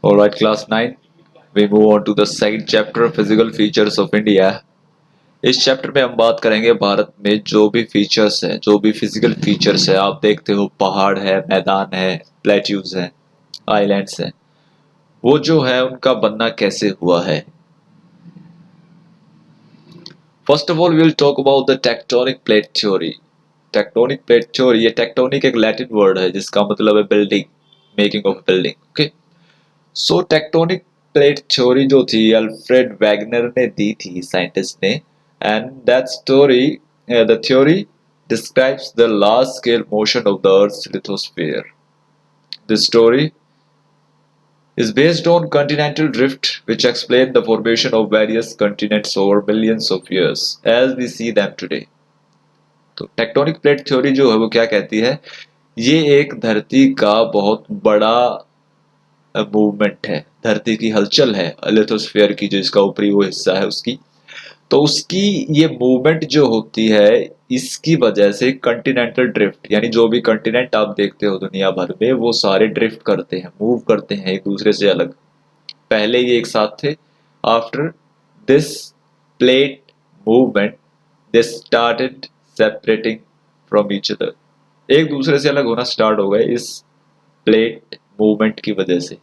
Alright, class 9. We move on to the second chapter, physical features of India. इस chapter में हम बात करेंगे भारत में जो भी फीचर्स हैं, जो भी फिजिकल फीचर्स है। आप देखते हो पहाड़ है, मैदान है, प्लेट्यूज हैं, आइलैंड्स हैं, वो जो है उनका बनना कैसे हुआ है। First of all we will talk about the tectonic plate theory. Tectonic plate theory, ये टेक्टोनिक एक लैटिन वर्ड है जिसका मतलब है building, making of building. Okay, so tectonic plate theory जो थी अल्फ्रेड वैगनर ने दी थी, साइंटिस्ट ने। And that story, the theory describes the large scale motion of the earth's lithosphere. This story is based on continental drift, which explain the formation of various continents over millions of years as we see them today. तो tectonic plate theory जो है वो क्या कहती है, ये एक धरती का बहुत बड़ा मूवमेंट है, धरती की हलचल है, लिथोस्फीयर की जो इसका ऊपरी वो हिस्सा है उसकी। तो उसकी ये मूवमेंट जो होती है, इसकी वजह से कंटिनेंटल ड्रिफ्ट, यानी जो भी कंटिनेंट आप देखते हो दुनिया भर में, वो सारे ड्रिफ्ट करते हैं, मूव करते हैं एक दूसरे से अलग। पहले ये एक साथ थे, after this plate movement they started separating from each other. एक दूसरे से अलग होना स्टार्ट हो गए इस प्लेट मूवमेंट की वजह से।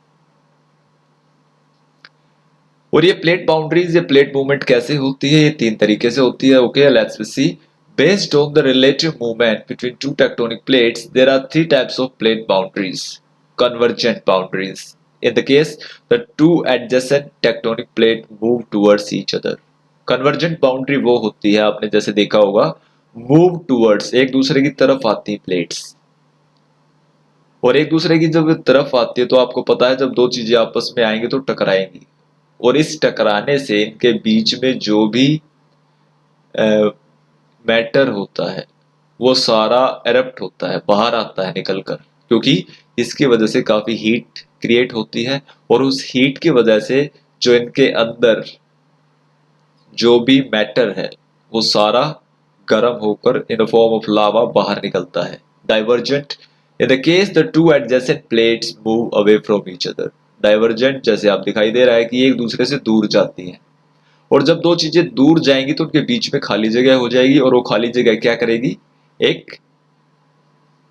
और ये प्लेट बाउंड्रीज, ये प्लेट मूवमेंट कैसे होती है, ये तीन तरीके से होती है। Okay, let's see. Based on the relative movement between two tectonic plates, there are three types of plate boundaries. Convergent boundaries. In the case, the two adjacent tectonic plates move towards each other. Convergent boundary वो होती है, आपने जैसे देखा होगा, move towards, एक दूसरे की तरफ आती है प्लेट्स। और एक दूसरे की जब तरफ आती है तो आपको पता है जब दो चीजें आपस में आएंगी तो टकराएंगी, और इस टकराने से इनके बीच में जो भी मैटर होता है वो सारा एरप्ट होता है, बाहर आता है निकलकर, क्योंकि इसकी वजह से काफी हीट क्रिएट होती है। और उस हीट की वजह से जो इनके अंदर जो भी मैटर है वो सारा गर्म होकर इन फॉर्म ऑफ लावा बाहर निकलता है। Divergent, in the case the two adjacent plates move away from each other. Divergent जैसे आप दिखाई दे रहा है कि एक दूसरे से दूर जाती हैं, और जब दो चीजें दूर जाएंगी तो उनके बीच में खाली जगह हो जाएगी, और वो खाली जगह क्या करेगी, एक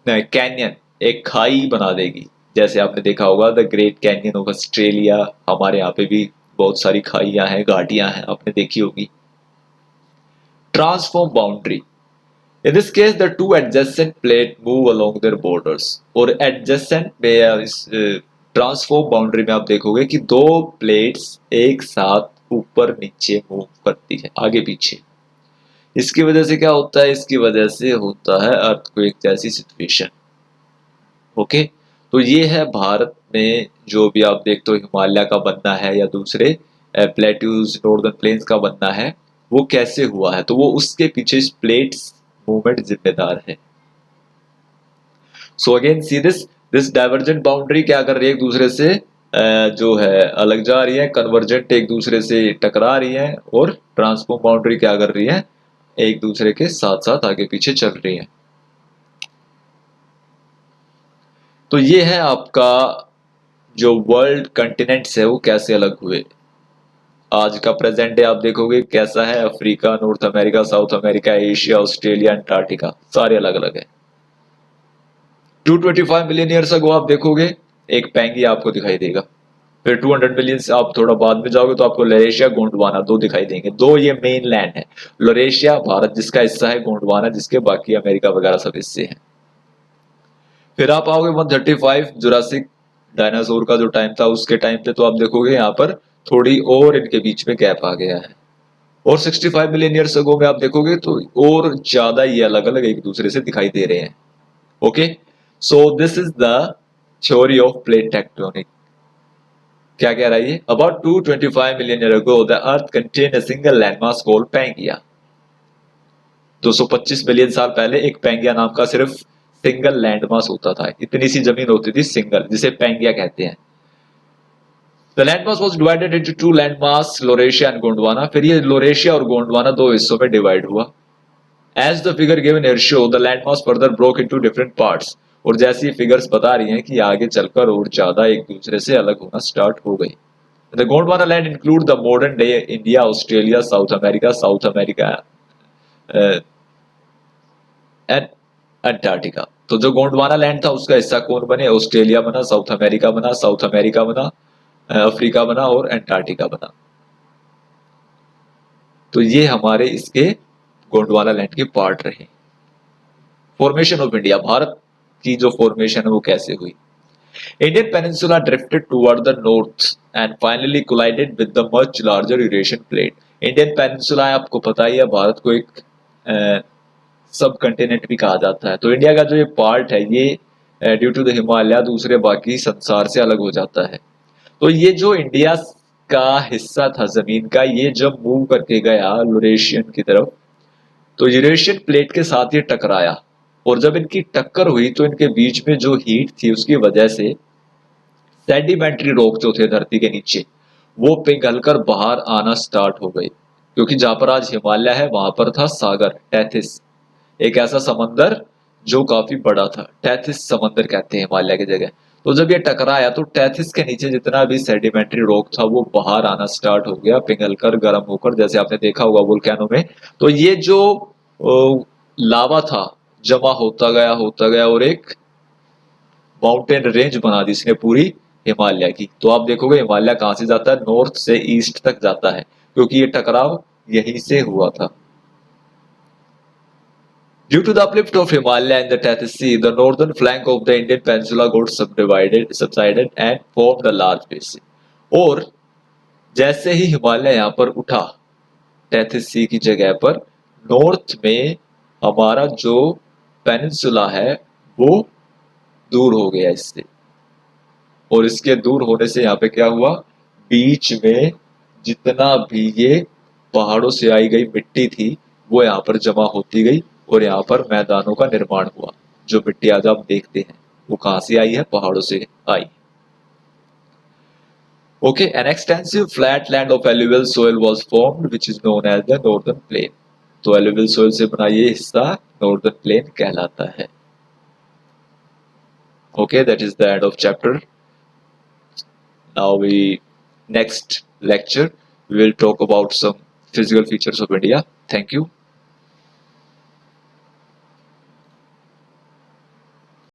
कैनियन, एक खाई बना देगी। जैसे आपने देखा होगा the great canyon of Australia, हमारे यहाँ पे भी बहुत सारी खाइयां हैं, घाटियां हैं, आपने देखी होगी। Transform boundary, in this case the two adjacent plate move along their borders। और adjacent में इस ट्रांसफॉर्म बाउंड्री में आप देखोगे कि दो प्लेट्स एक साथ ऊपर नीचे मूव करती है, आगे पीछे। इसकी वजह से क्या होता है, इसकी वजह से होता है अर्थक्वेक जैसी सिचुएशन। ओके, तो ये है भारत में जो भी आप देखते हो हिमालय का बनना है या दूसरे प्लेट्यूज, नॉर्दर्न प्लेन्स का बनना है, वो कैसे हुआ है, तो वो उसके पीछे प्लेट्स मूवमेंट जिम्मेदार है। So again see this divergent boundary क्या कर रही है, एक दूसरे से जो है अलग जा रही है, कन्वर्जेंट एक दूसरे से टकरा रही है, और ट्रांसफॉर्म बाउंड्री क्या कर रही है, एक दूसरे के साथ साथ आगे पीछे चल रही है। तो ये है आपका जो वर्ल्ड कंटिनेंट्स है वो कैसे अलग हुए। आज का प्रेजेंट डे आप देखोगे कैसा है, Africa, north America, south America, Asia, Australia, Antarctica, सारे अलग अलग है। 225 मिलियन ईयर्स अगो आप देखोगे एक पेंगिया आपको दिखाई देगा। फिर 200 मिलियन से आप थोड़ा बाद में जाओगे तो आपको लोरेशिया, गोंडवाना दो दिखाई देंगे। दो ये मेन लैंड है, लोरेशिया भारत जिसका हिस्सा है, गोंडवाना जिसके बाकी अमेरिका वगैरह सब हिस्से हैं। फिर आप आओगे 135 जुरासिक डायनासोर का जो टाइम था उसके टाइम पे, तो आप देखोगे यहाँ पर थोड़ी और इनके बीच में गैप आ गया है। और 65 मिलियन ईयर्स अगो में आप देखोगे तो और ज्यादा ये अलग अलग एक दूसरे से दिखाई दे रहे हैं। Okay, so this is the theory of plate tectonic. क्या कह रहा है ये, about 225 million year ago the earth contain a single landmass called Pangaea. 225 million साल पहले एक पैंगिया नाम का सिर्फ सिंगल लैंडमास होता था, इतनी सी जमीन होती थी सिंगल, जिसे पैंगिया कहते हैं। The landmass was divided into two landmass, Laurasia and Gondwana। फिर ये लोरेशिया और गोंडवाना दो हिस्सों में डिवाइड हुआ। As the figure given here show, the landmass further broke into different parts। और जैसी फिगर्स बता रही हैं कि आगे चलकर और ज्यादा एक दूसरे से अलग होना स्टार्ट हो गई। The Gondwana land include the modern day India, Australia, south America and Antarctica. तो जो गोंडवाना लैंड था उसका हिस्सा कौन बने? ऑस्ट्रेलिया बना, साउथ अमेरिका बना, अफ्रीका बना और अंटार्कटिका बना। तो ये हमारे इसके गोंडवाना लैंड के पार्ट रहे। फॉर्मेशन ऑफ इंडिया, भारत की जो फॉर्मेशन है वो कैसे हुई? Indian peninsula drifted toward the north and finally collided with the much larger Eurasian plate. Indian peninsula आपको पता ही है, भारत को एक सब कंटिनेंट भी कहा जाता है। तो इंडिया का जो ये पार्ट है ये ड्यू टू द हिमालय दूसरे बाकी संसार से अलग हो जाता है। तो ये जो इंडिया का हिस्सा था जमीन का, ये जब मूव करके गया यूरेशियन की तरफ, तो यूरेशियन प्लेट के साथ ये टकराया, और जब इनकी टक्कर हुई तो इनके बीच में जो हीट थी उसकी वजह से सेडिमेंट्री रॉक जो थे धरती के नीचे वो पिघलकर बाहर आना स्टार्ट हो गए। क्योंकि जहां पर आज हिमालय है वहां पर था सागर टेथिस, एक ऐसा समंदर जो काफी बड़ा था। टेथिस समंदर कहते हैं हिमालय की जगह। तो जब ये टकराया तो टेथिस के नीचे जितना भी सेडिमेंट्री रॉक था वो बाहर आना स्टार्ट हो गया, पिघलकर गर्म होकर, जैसे आपने देखा होगा वोल्केनो में। तो ये जो लावा था जमा होता गया और एक माउंटेन रेंज बना दी इसने पूरी हिमालय की। तो आप देखोगे हिमालय कहां से जाता है? नॉर्थ से ईस्ट तक जाता है, क्योंकि ये टकराव यहीं से हुआ था। Due to the uplift of Himalaya and the Tethys Sea, the northern flank of the Indian peninsula got subsided and formed a large basin. और जैसे ही हिमालय यहाँ पर उठा टेथिस सी की जगह पर, नॉर्थ में हमारा जो पेनिनसुला है वो दूर हो गया इससे, और इसके दूर होने से यहाँ पे क्या हुआ? बीच में जितना भी ये पहाड़ों से आई गई मिट्टी थी वो यहाँ पर जमा होती गई, और यहाँ पर मैदानों का निर्माण हुआ। जो मिट्टी आज आप देखते हैं वो कहां से आई है? पहाड़ों से आई। Okay, an extensive flat land of alluvial soil was formed which is known as the northern plain. तो एलुवियल सोइल से बना ये हिस्सा नॉर्दर्न प्लेन कहलाता है। Okay, that is the end of chapter. Now next lecture we will talk about some physical features of India. Thank you.